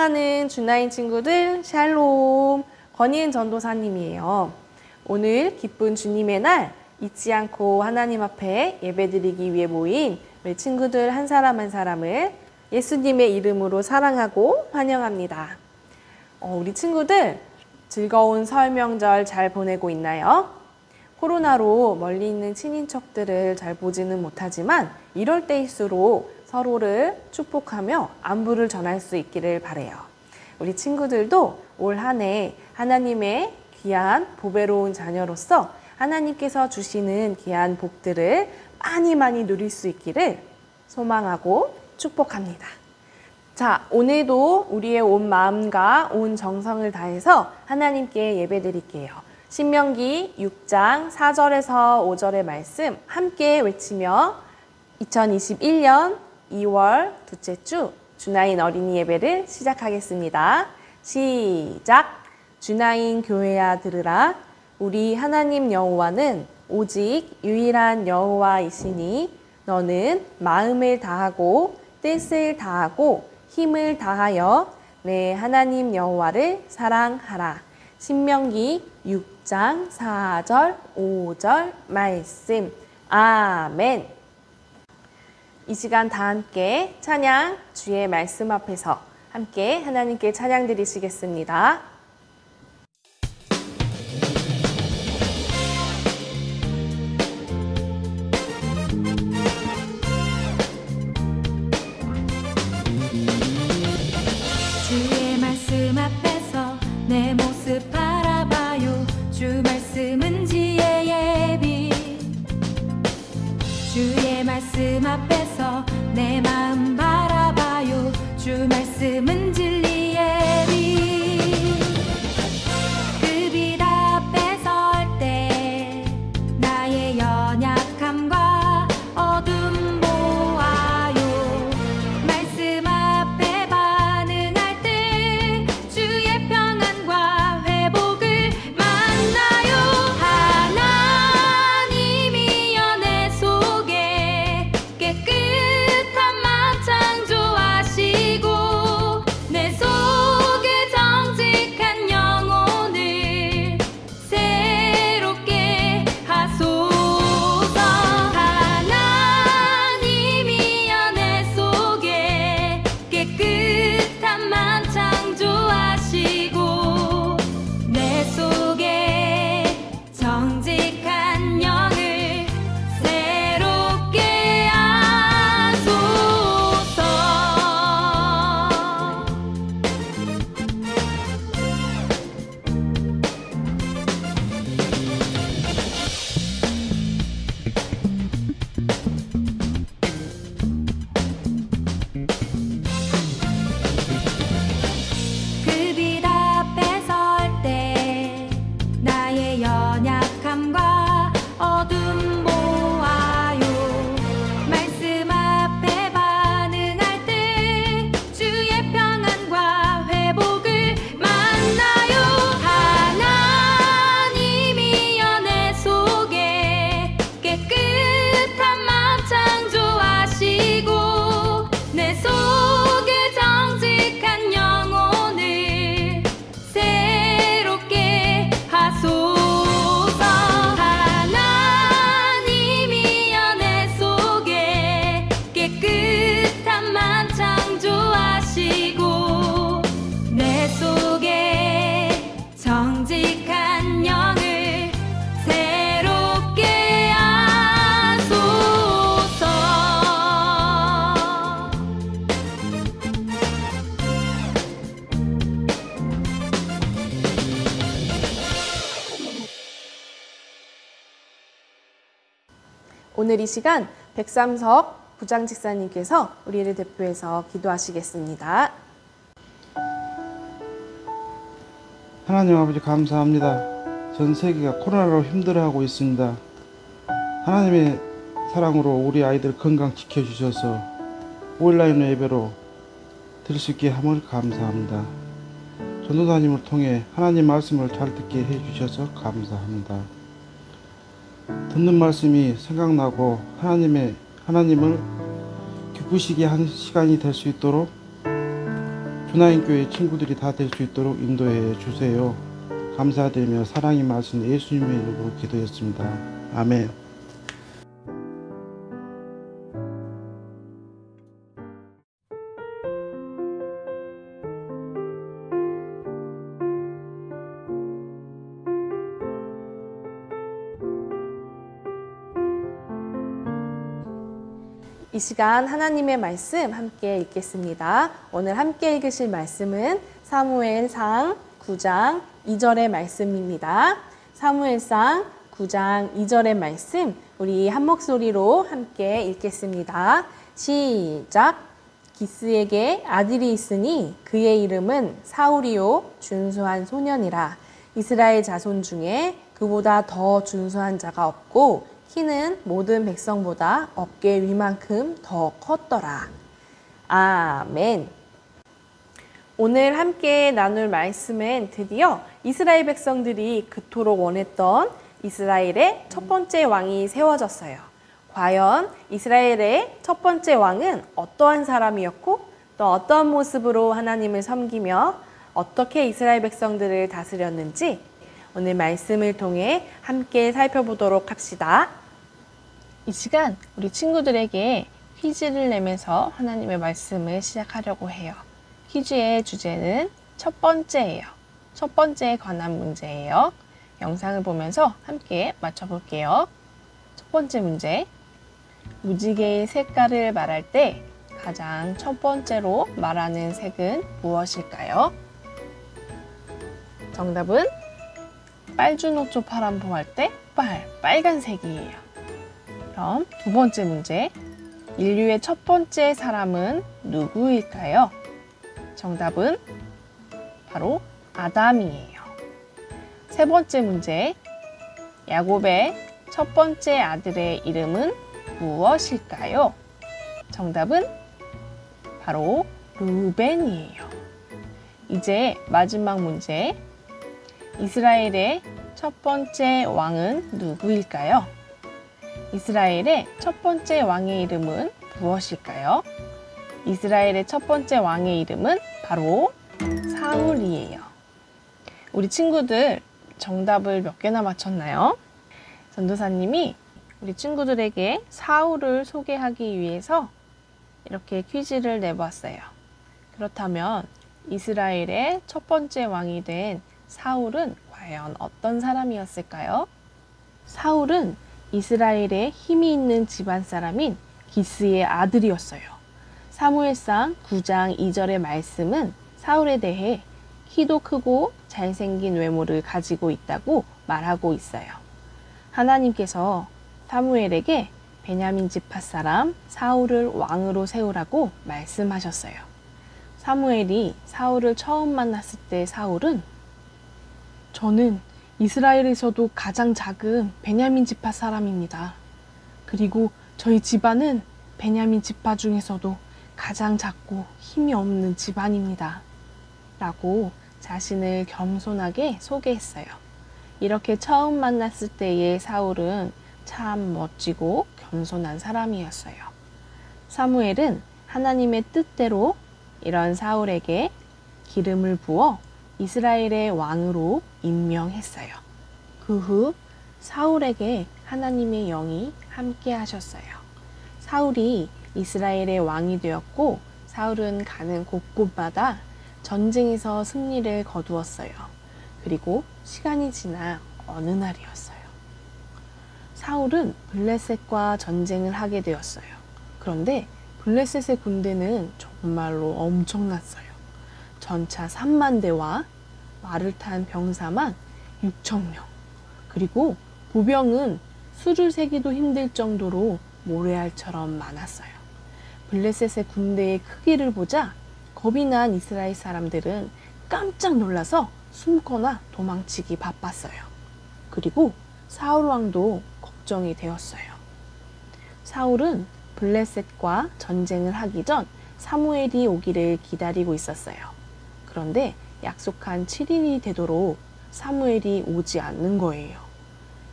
사랑하는 주나인 친구들, 샬롬! 권희은 전도사님이에요. 오늘 기쁜 주님의 날 잊지 않고 하나님 앞에 예배드리기 위해 모인 우리 친구들 한 사람 한 사람을 예수님의 이름으로 사랑하고 환영합니다. 우리 친구들 즐거운 설 명절 잘 보내고 있나요? 코로나로 멀리 있는 친인척들을 잘 보지는 못하지만 이럴 때일수록 서로를 축복하며 안부를 전할 수 있기를 바라요. 우리 친구들도 올 한 해 하나님의 귀한 보배로운 자녀로서 하나님께서 주시는 귀한 복들을 많이 누릴 수 있기를 소망하고 축복합니다. 자, 오늘도 우리의 온 마음과 온 정성을 다해서 하나님께 예배드릴게요. 신명기 6장 4절에서 5절의 말씀 함께 외치며 2021년 2월 둘째 주 주나인 어린이 예배를 시작하겠습니다. 시작! 주나인 교회야 들으라. 우리 하나님 여호와는 오직 유일한 여호와이시니 너는 마음을 다하고 뜻을 다하고 힘을 다하여 내 하나님 여호와를 사랑하라. 신명기 6장 4절 5절 말씀. 아멘. 이 시간 다 함께 찬양 주의 말씀 앞에서 함께 하나님께 찬양 드리시겠습니다. 주의 말씀 앞에서 내 모습 바라봐요. 주 말씀은 지혜의 빛. 주의 말씀 앞에서 내 마음 바라봐요. 주 말씀은 진리의 빛. 그 빛 앞에 설 때 나의 연약함과 어둠 보아요. 말씀 앞에 반응할 때 주의 평안과 회복을 만나요. 하나님이여 내 속에 깨끗한 마음 창조하시고 내 속에 정직한 영혼을 새롭게 하소서. 하나님이여 내 속에 깨끗한 마음 창조하시고 내 속에 정직한 영을 새롭게 하소서. 그 빛 앞에 설 때 나의 연약함과 어둠 보아요. 말씀 앞에 반응할 때 주의 평안과 회복을 만나요. 하나님이여 내 속에 깨끗한 마음 창조하시고 내 속에 정직한 영혼을 새롭게 하소서. 하나님이여 내 속에 깨끗한 마음 창조하시고 내 속에 정직한 영을 새롭게 하소서. 오늘 이 시간 백삼석 부장직사님께서 우리를 대표해서 기도하시겠습니다. 하나님 아버지 감사합니다. 전 세계가 코로나로 힘들어하고 있습니다. 하나님의 사랑으로 우리 아이들 건강 지켜주셔서 온라인 예배로 드릴 수 있게 함을 감사합니다. 전도사님을 통해 하나님 말씀을 잘 듣게 해주셔서 감사합니다. 듣는 말씀이 생각나고 하나님을 기쁘시게 하는 시간이 될 수 있도록 주나인교회 친구들이 다 될 수 있도록 인도해 주세요. 감사드리며 사랑이 많으신 예수님의 이름으로 기도했습니다. 아멘. 이 시간 하나님의 말씀 함께 읽겠습니다. 오늘 함께 읽으실 말씀은 사무엘상 9장 2절의 말씀입니다. 사무엘상 9장 2절의 말씀 우리 한 목소리로 함께 읽겠습니다. 시작! 기스에게 아들이 있으니 그의 이름은 사울이요 준수한 소년이라. 이스라엘 자손 중에 그보다 더 준수한 자가 없고 키는 모든 백성보다 어깨 위만큼 더 컸더라. 아멘. 오늘 함께 나눌 말씀은 드디어 이스라엘 백성들이 그토록 원했던 이스라엘의 첫 번째 왕이 세워졌어요. 과연 이스라엘의 첫 번째 왕은 어떠한 사람이었고 또 어떤 모습으로 하나님을 섬기며 어떻게 이스라엘 백성들을 다스렸는지 오늘 말씀을 통해 함께 살펴보도록 합시다. 이 시간 우리 친구들에게 퀴즈를 내면서 하나님의 말씀을 시작하려고 해요. 퀴즈의 주제는 첫 번째예요. 첫 번째에 관한 문제예요. 영상을 보면서 함께 맞춰볼게요. 첫 번째 문제. 무지개의 색깔을 말할 때 가장 첫 번째로 말하는 색은 무엇일까요? 정답은 빨주노초 파란보 할 때 빨간색이에요. 그럼 두 번째 문제. 인류의 첫 번째 사람은 누구일까요? 정답은 바로 아담이에요. 세 번째 문제. 야곱의 첫 번째 아들의 이름은 무엇일까요? 정답은 바로 루벤이에요. 이제 마지막 문제. 이스라엘의 첫 번째 왕은 누구일까요? 이스라엘의 첫 번째 왕의 이름은 무엇일까요? 이스라엘의 첫 번째 왕의 이름은 바로 사울이에요. 우리 친구들 정답을 몇 개나 맞췄나요? 전도사님이 우리 친구들에게 사울을 소개하기 위해서 이렇게 퀴즈를 내봤어요. 그렇다면 이스라엘의 첫 번째 왕이 된 사울은 과연 어떤 사람이었을까요? 사울은 이스라엘에 힘이 있는 집안 사람인 기스의 아들이었어요. 사무엘상 9장 2절의 말씀은 사울에 대해 키도 크고 잘생긴 외모를 가지고 있다고 말하고 있어요. 하나님께서 사무엘에게 베냐민 지파 사람 사울을 왕으로 세우라고 말씀하셨어요. 사무엘이 사울을 처음 만났을 때 사울은 저는 이스라엘에서도 가장 작은 베냐민 지파 사람입니다. 그리고 저희 집안은 베냐민 지파 중에서도 가장 작고 힘이 없는 집안입니다. 라고 자신을 겸손하게 소개했어요. 이렇게 처음 만났을 때의 사울은 참 멋지고 겸손한 사람이었어요. 사무엘은 하나님의 뜻대로 이런 사울에게 기름을 부어 이스라엘의 왕으로 임명했어요. 그 후 사울에게 하나님의 영이 함께 하셨어요. 사울이 이스라엘의 왕이 되었고 사울은 가는 곳곳마다 전쟁에서 승리를 거두었어요. 그리고 시간이 지나 어느 날이었어요. 사울은 블레셋과 전쟁을 하게 되었어요. 그런데 블레셋의 군대는 정말로 엄청났어요. 전차 3만 대와 말을 탄 병사만 6,000명. 그리고 보병은 수를 세기도 힘들 정도로 모래알처럼 많았어요. 블레셋의 군대의 크기를 보자 겁이 난 이스라엘 사람들은 깜짝 놀라서 숨거나 도망치기 바빴어요. 그리고 사울 왕도 걱정이 되었어요. 사울은 블레셋과 전쟁을 하기 전 사무엘이 오기를 기다리고 있었어요. 그런데 약속한 7일이 되도록 사무엘이 오지 않는 거예요.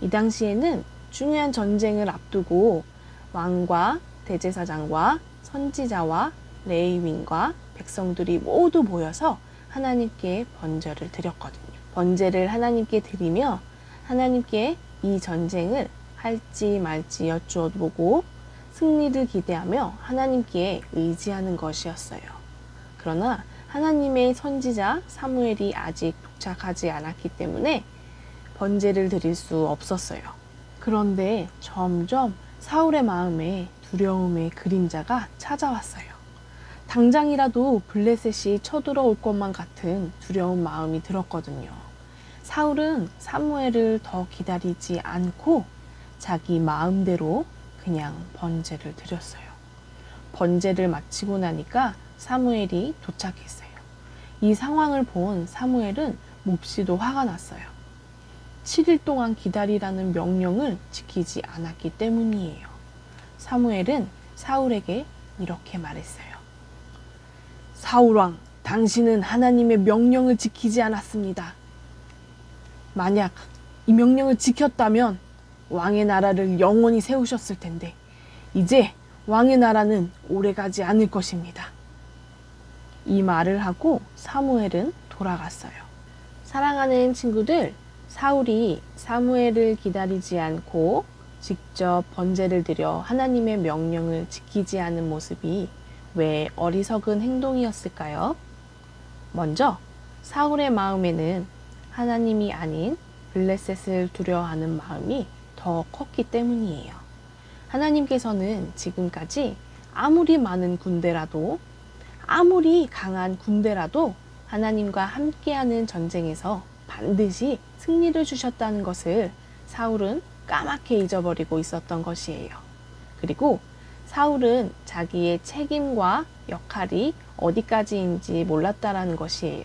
이 당시에는 중요한 전쟁을 앞두고 왕과 대제사장과 선지자와 레위인과 백성들이 모두 모여서 하나님께 번제를 드렸거든요. 번제를 하나님께 드리며 하나님께 이 전쟁을 할지 말지 여쭈어보고 승리를 기대하며 하나님께 의지하는 것이었어요. 그러나 하나님의 선지자 사무엘이 아직 도착하지 않았기 때문에 번제를 드릴 수 없었어요. 그런데 점점 사울의 마음에 두려움의 그림자가 찾아왔어요. 당장이라도 블레셋이 쳐들어올 것만 같은 두려운 마음이 들었거든요. 사울은 사무엘을 더 기다리지 않고 자기 마음대로 그냥 번제를 드렸어요. 번제를 마치고 나니까 사무엘이 도착했어요. 이 상황을 본 사무엘은 몹시도 화가 났어요. 7일 동안 기다리라는 명령을 지키지 않았기 때문이에요. 사무엘은 사울에게 이렇게 말했어요. 사울왕, 당신은 하나님의 명령을 지키지 않았습니다. 만약 이 명령을 지켰다면 왕의 나라를 영원히 세우셨을 텐데 이제 왕의 나라는 오래가지 않을 것입니다. 이 말을 하고 사무엘은 돌아갔어요. 사랑하는 친구들, 사울이 사무엘을 기다리지 않고 직접 번제를 드려 하나님의 명령을 지키지 않은 모습이 왜 어리석은 행동이었을까요? 먼저 사울의 마음에는 하나님이 아닌 블레셋을 두려워하는 마음이 더 컸기 때문이에요. 하나님께서는 지금까지 아무리 많은 군대라도 아무리 강한 군대라도 하나님과 함께하는 전쟁에서 반드시 승리를 주셨다는 것을 사울은 까맣게 잊어버리고 있었던 것이에요. 그리고 사울은 자기의 책임과 역할이 어디까지인지 몰랐다라는 것이에요.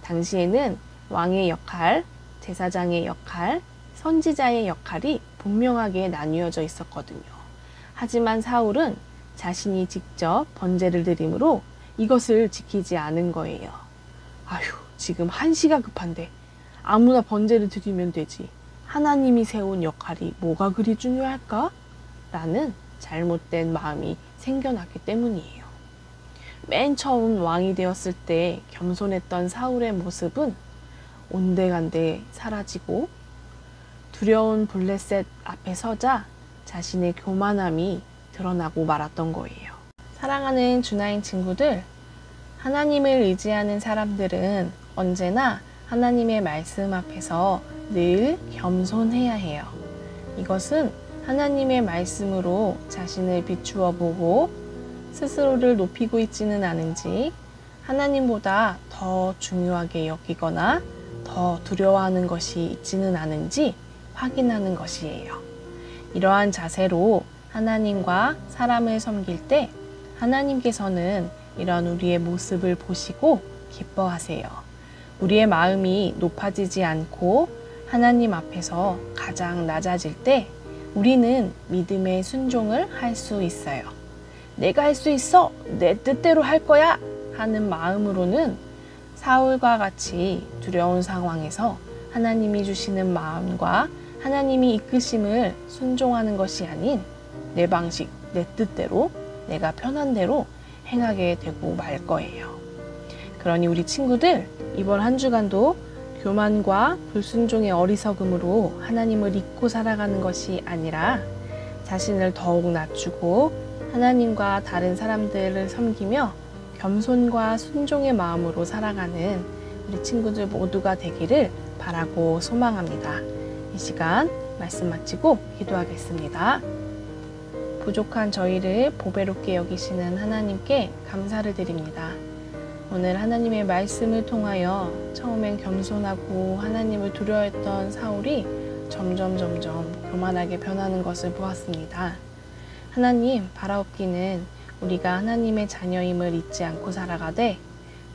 당시에는 왕의 역할, 제사장의 역할, 선지자의 역할이 분명하게 나뉘어져 있었거든요. 하지만 사울은 자신이 직접 번제를 드림으로 이것을 지키지 않은 거예요. 아휴, 지금 한시가 급한데 아무나 번제를 드리면 되지. 하나님이 세운 역할이 뭐가 그리 중요할까? 라는 잘못된 마음이 생겨났기 때문이에요. 맨 처음 왕이 되었을 때 겸손했던 사울의 모습은 온데간데 사라지고 두려운 블레셋 앞에 서자 자신의 교만함이 드러나고 말았던 거예요. 사랑하는 주나인 친구들, 하나님을 의지하는 사람들은 언제나 하나님의 말씀 앞에서 늘 겸손해야 해요. 이것은 하나님의 말씀으로 자신을 비추어 보고 스스로를 높이고 있지는 않은지 하나님보다 더 중요하게 여기거나 더 두려워하는 것이 있지는 않은지 확인하는 것이에요. 이러한 자세로 하나님과 사람을 섬길 때 하나님께서는 이런 우리의 모습을 보시고 기뻐하세요. 우리의 마음이 높아지지 않고 하나님 앞에서 가장 낮아질 때 우리는 믿음의 순종을 할 수 있어요. 내가 할 수 있어! 내 뜻대로 할 거야! 하는 마음으로는 사울과 같이 두려운 상황에서 하나님이 주시는 마음과 하나님이 이끄심을 순종하는 것이 아닌 내 방식, 내 뜻대로, 내가 편한 대로 행하게 되고 말 거예요. 그러니 우리 친구들, 이번 한 주간도 교만과 불순종의 어리석음으로 하나님을 잊고 살아가는 것이 아니라 자신을 더욱 낮추고 하나님과 다른 사람들을 섬기며 겸손과 순종의 마음으로 살아가는 우리 친구들 모두가 되기를 바라고 소망합니다. 이 시간 말씀 마치고 기도하겠습니다. 부족한 저희를 보배롭게 여기시는 하나님께 감사를 드립니다. 오늘 하나님의 말씀을 통하여 처음엔 겸손하고 하나님을 두려워했던 사울이 점점 교만하게 변하는 것을 보았습니다. 하나님, 바라옵기는 우리가 하나님의 자녀임을 잊지 않고 살아가되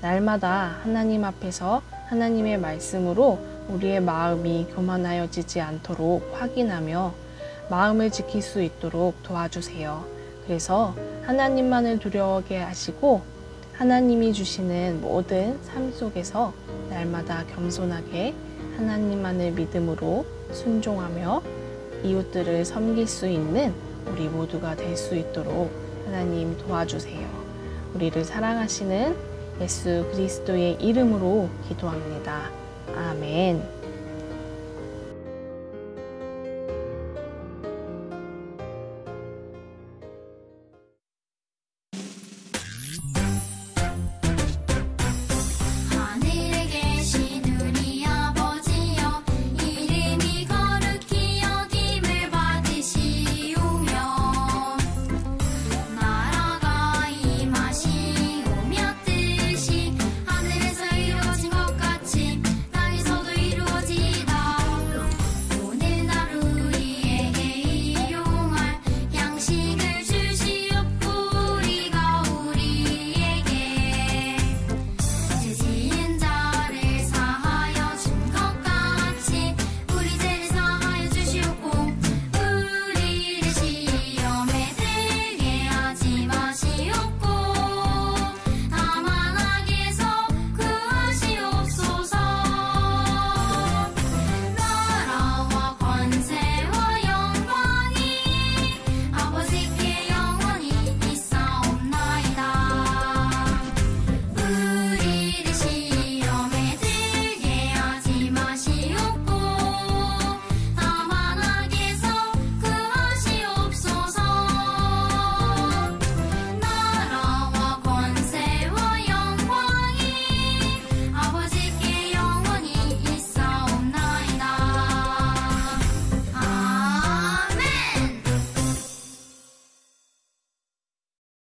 날마다 하나님 앞에서 하나님의 말씀으로 우리의 마음이 교만하여지지 않도록 확인하며 마음을 지킬 수 있도록 도와주세요. 그래서 하나님만을 두려워하게 하시고 하나님이 주시는 모든 삶 속에서 날마다 겸손하게 하나님만을 믿음으로 순종하며 이웃들을 섬길 수 있는 우리 모두가 될 수 있도록 하나님 도와주세요. 우리를 사랑하시는 예수 그리스도의 이름으로 기도합니다. 아멘.